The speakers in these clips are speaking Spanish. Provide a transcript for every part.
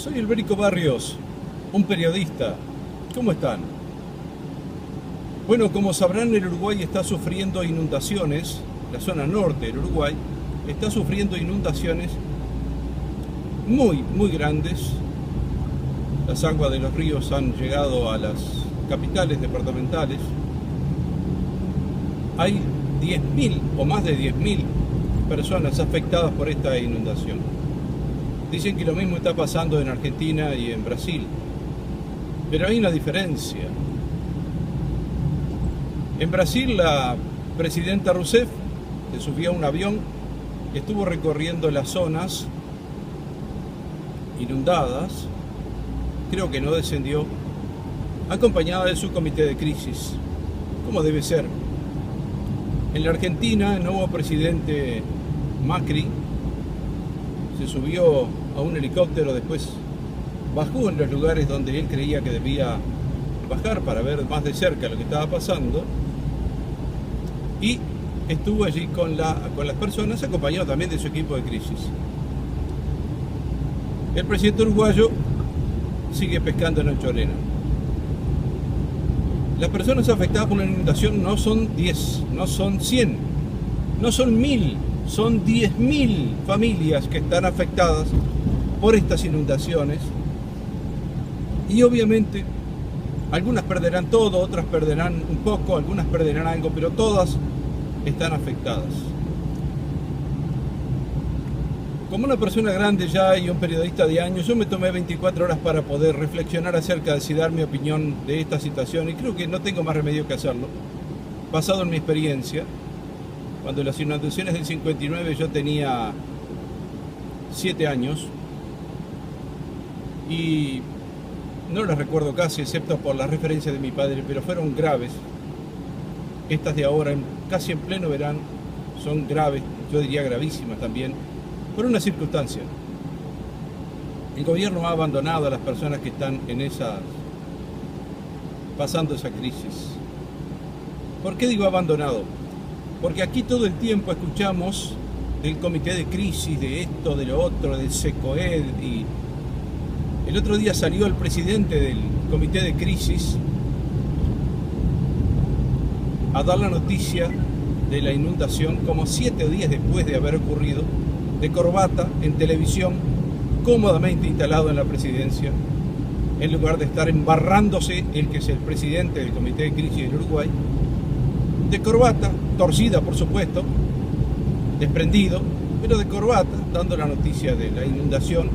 Soy Elberico Barrios, un periodista. ¿Cómo están? Bueno, como sabrán, el Uruguay está sufriendo inundaciones. La zona norte del Uruguay está sufriendo inundaciones muy grandes. Las aguas de los ríos han llegado a las capitales departamentales. Hay 10.000 o más de 10.000 personas afectadas por esta inundación. Dicen que lo mismo está pasando en Argentina y en Brasil, pero hay una diferencia. En Brasil, la presidenta Rousseff se subió a un avión y estuvo recorriendo las zonas inundadas. Creo que no descendió, acompañada de su comité de crisis, como debe ser. En la Argentina, el nuevo presidente Macri se subió a un helicóptero, después bajó en los lugares donde él creía que debía bajar para ver más de cerca lo que estaba pasando, y estuvo allí con las personas, acompañado también de su equipo de crisis. El presidente uruguayo sigue pescando en Anchorena. Las personas afectadas por la inundación no son 10, no son 100, no son 1000, son 10.000 familias que están afectadas por estas inundaciones. Y obviamente algunas perderán todo, otras perderán un poco, algunas perderán algo, pero todas están afectadas. Como una persona grande ya y un periodista de años, yo me tomé 24 horas para poder reflexionar acerca de si dar mi opinión de esta situación, y creo que no tengo más remedio que hacerlo. Basado en mi experiencia, cuando las inundaciones del 59 yo tenía 7 años, y no las recuerdo casi, excepto por la referencia de mi padre, pero fueron graves. Estas de ahora, casi en pleno verano, son graves, yo diría gravísimas también, por una circunstancia. El gobierno ha abandonado a las personas que están pasando esa crisis. ¿Por qué digo abandonado? Porque aquí todo el tiempo escuchamos del comité de crisis, de esto, de lo otro, del SECOED, y el otro día salió el presidente del comité de crisis a dar la noticia de la inundación como 7 días después de haber ocurrido, de corbata, en televisión, cómodamente instalado en la presidencia, en lugar de estar embarrándose el que es el presidente del comité de crisis del Uruguay, de corbata, torcida por supuesto, desprendido, pero de corbata, dando la noticia de la inundación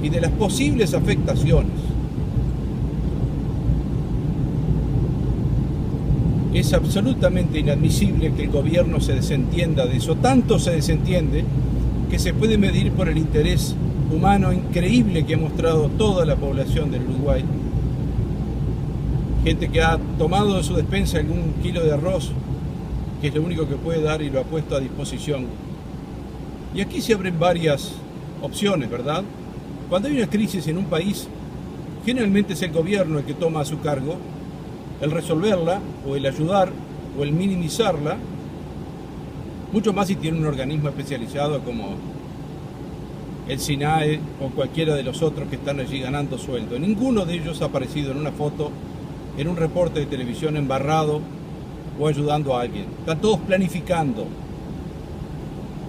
y de las posibles afectaciones. Es absolutamente inadmisible que el gobierno se desentienda de eso. Tanto se desentiende que se puede medir por el interés humano increíble que ha mostrado toda la población del Uruguay. Gente que ha tomado de su despensa algún kilo de arroz, que es lo único que puede dar, y lo ha puesto a disposición. Y aquí se abren varias opciones, ¿verdad? Cuando hay una crisis en un país, generalmente es el gobierno el que toma a su cargo el resolverla, o el ayudar, o el minimizarla, mucho más si tiene un organismo especializado como el SINAE o cualquiera de los otros que están allí ganando sueldo. Ninguno de ellos ha aparecido en una foto, en un reporte de televisión embarrado o ayudando a alguien. Están todos planificando.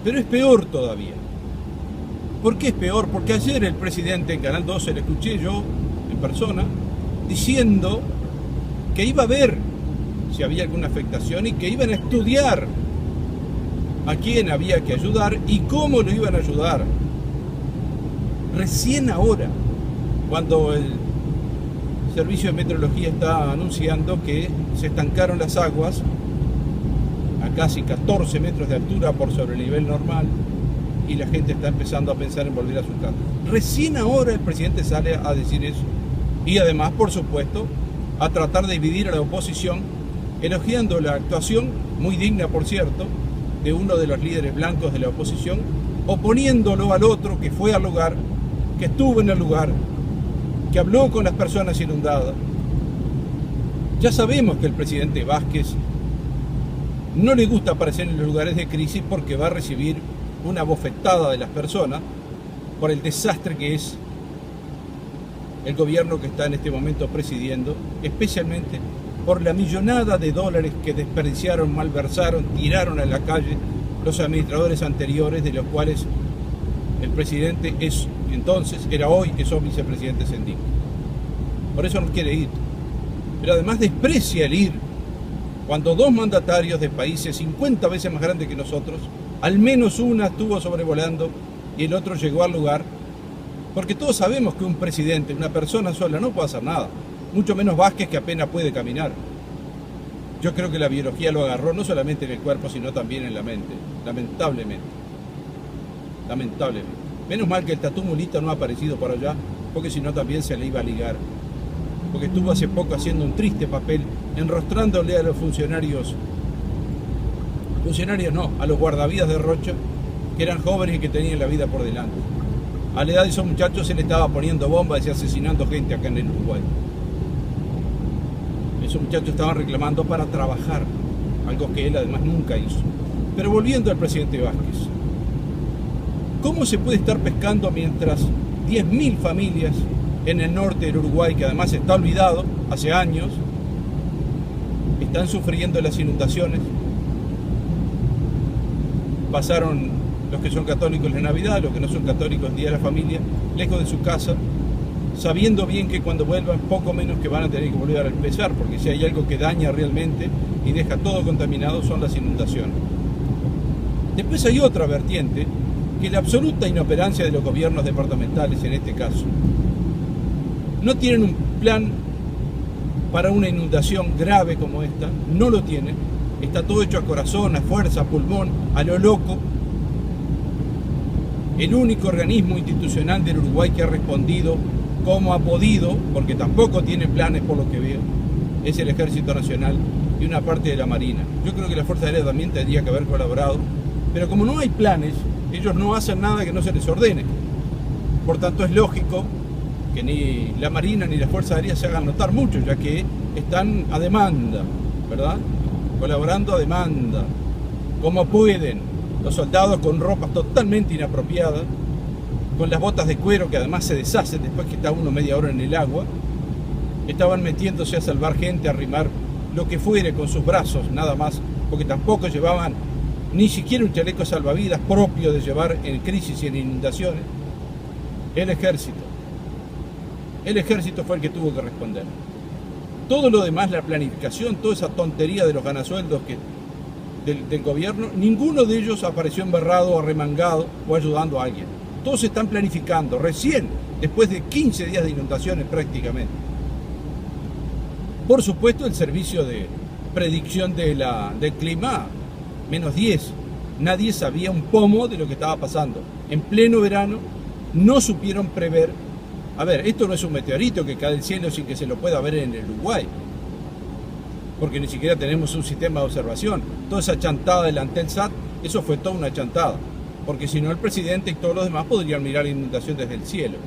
Pero es peor todavía. ¿Por qué es peor? Porque ayer el presidente en Canal 12, le escuché yo en persona, diciendo que iba a ver si había alguna afectación y que iban a estudiar a quién había que ayudar y cómo lo iban a ayudar. Recién ahora, cuando el Servicio de Meteorología está anunciando que se estancaron las aguas a casi 14 metros de altura por sobre el nivel normal, y la gente está empezando a pensar en volver a sus casas. Recién ahora el presidente sale a decir eso, y además, por supuesto, a tratar de dividir a la oposición, elogiando la actuación, muy digna por cierto, de uno de los líderes blancos de la oposición, oponiéndolo al otro que fue al lugar, que estuvo en el lugar, que habló con las personas inundadas. Ya sabemos que el presidente Vázquez no le gusta aparecer en los lugares de crisis porque va a recibir una bofetada de las personas por el desastre que es el gobierno que está en este momento presidiendo, especialmente por la millonada de dólares que desperdiciaron, malversaron, tiraron a la calle los administradores anteriores, de los cuales el presidente es entonces, era hoy, es hoy vicepresidente Sendín. Por eso no quiere ir. Pero además desprecia el ir cuando dos mandatarios de países 50 veces más grandes que nosotros, al menos una estuvo sobrevolando y el otro llegó al lugar, porque todos sabemos que un presidente, una persona sola, no puede hacer nada, mucho menos Vázquez, que apenas puede caminar. Yo creo que la biología lo agarró no solamente en el cuerpo, sino también en la mente, lamentablemente. Lamentablemente. Menos mal que el Tatú Mulita no ha aparecido por allá, porque si no también se le iba a ligar. Porque estuvo hace poco haciendo un triste papel, enrostrándole a los funcionarios no, a los guardavidas de Rocha, que eran jóvenes y que tenían la vida por delante. A la edad de esos muchachos se le estaba poniendo bombas y asesinando gente acá en el Uruguay. Esos muchachos estaban reclamando para trabajar, algo que él además nunca hizo. Pero volviendo al presidente Vázquez, ¿cómo se puede estar pescando mientras 10.000 familias en el norte del Uruguay, que además está olvidado hace años, están sufriendo las inundaciones? Pasaron los que son católicos en Navidad, los que no son católicos en Día de la Familia, lejos de su casa, sabiendo bien que cuando vuelvan poco menos que van a tener que volver a empezar, porque si hay algo que daña realmente y deja todo contaminado son las inundaciones. Después hay otra vertiente, que es la absoluta inoperancia de los gobiernos departamentales en este caso. No tienen un plan para una inundación grave como esta, no lo tienen, está todo hecho a corazón, a fuerza, a pulmón, a lo loco. El único organismo institucional del Uruguay que ha respondido como ha podido, porque tampoco tiene planes por lo que veo, es el Ejército Nacional y una parte de la Marina. Yo creo que la Fuerza Aérea también tendría que haber colaborado, pero como no hay planes, ellos no hacen nada que no se les ordene. Por tanto, es lógico que ni la Marina ni la Fuerza Aérea se hagan notar mucho, ya que están a demanda, ¿verdad? Colaborando a demanda, como pueden. Los soldados con ropas totalmente inapropiadas, con las botas de cuero que además se deshacen después que está uno media hora en el agua, estaban metiéndose a salvar gente, a arrimar lo que fuere con sus brazos, nada más, porque tampoco llevaban ni siquiera un chaleco salvavidas propio de llevar en crisis y en inundaciones. El ejército fue el que tuvo que responder. Todo lo demás, la planificación, toda esa tontería de los ganasueldos del gobierno, ninguno de ellos apareció embarrado o arremangado o ayudando a alguien. Todos están planificando, recién, después de 15 días de inundaciones prácticamente. Por supuesto, el servicio de predicción del clima, -10. Nadie sabía un pomo de lo que estaba pasando. En pleno verano, no supieron prever. A ver, esto no es un meteorito que cae del cielo sin que se lo pueda ver en el Uruguay, porque ni siquiera tenemos un sistema de observación. Toda esa chantada del Antelsat, eso fue toda una chantada, porque si no el presidente y todos los demás podrían mirar la inundación desde el cielo.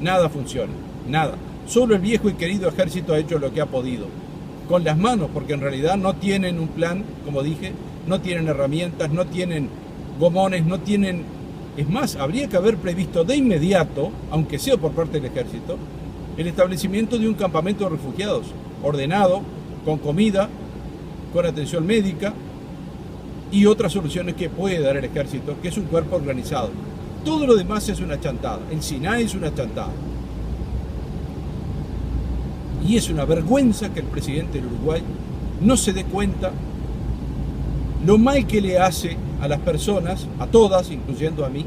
Nada funciona, nada. Solo el viejo y querido ejército ha hecho lo que ha podido, con las manos, porque en realidad no tienen un plan, como dije, no tienen herramientas, no tienen gomones, no tienen... Es más, habría que haber previsto de inmediato, aunque sea por parte del ejército, el establecimiento de un campamento de refugiados, ordenado, con comida, con atención médica y otras soluciones que puede dar el ejército, que es un cuerpo organizado. Todo lo demás es una chantada. El SINAE es una chantada. Y es una vergüenza que el presidente del Uruguay no se dé cuenta lo mal que le hace a las personas, a todas, incluyendo a mí,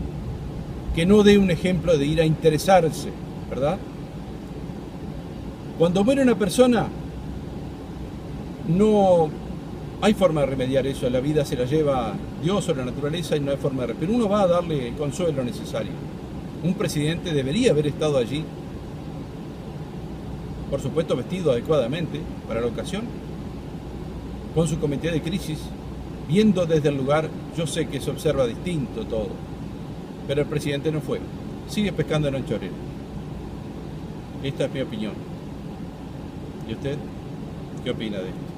que no dé un ejemplo de ir a interesarse, ¿verdad? Cuando muere una persona, no hay forma de remediar eso. La vida se la lleva Dios o la naturaleza y no hay forma de... Pero uno va a darle el consuelo necesario. Un presidente debería haber estado allí, por supuesto vestido adecuadamente para la ocasión, con su comité de crisis, viendo desde el lugar. Yo sé que se observa distinto todo, pero el presidente no fue. Sigue pescando en anchorero. Esta es mi opinión. ¿Y usted qué opina de esto?